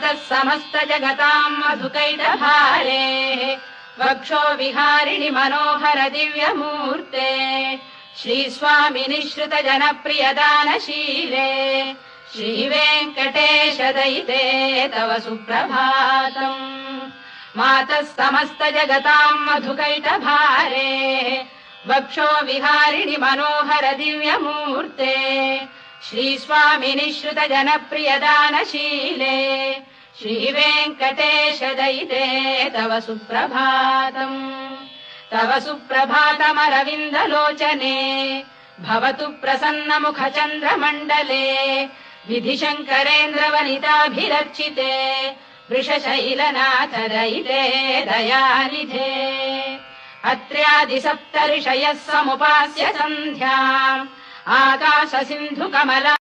मातः समस्त जगताम् मधुकैटभारे वक्षो विहारिणि मनोहर दिव्यमूर्ते श्रीस्वामि निःश्रित जनप्रियदानशीले श्रीवेङ्कटेश दयिते तव सुप्रभातम् मातः समस्त जगताम् मधुकैटभारे वक्षो विहारिणि मनोहर दिव्यमूर्ते श्रीस्वामि निःश्रित जनप्रियदानशीले श्रीवेङ्कटेश दयिते तव सुप्रभातम् तव सुप्रभातमरविन्दलोचने भवतु प्रसन्नमुख चन्द्रमण्डले विधिशङ्करेन्द्रवनिताभिरर्चिते वृषशैलनाथ दयिते दयानिधे अत्र्यादिसप्त ऋषयः समुपास्य सन्ध्याम् आकाश सिन्धु कमला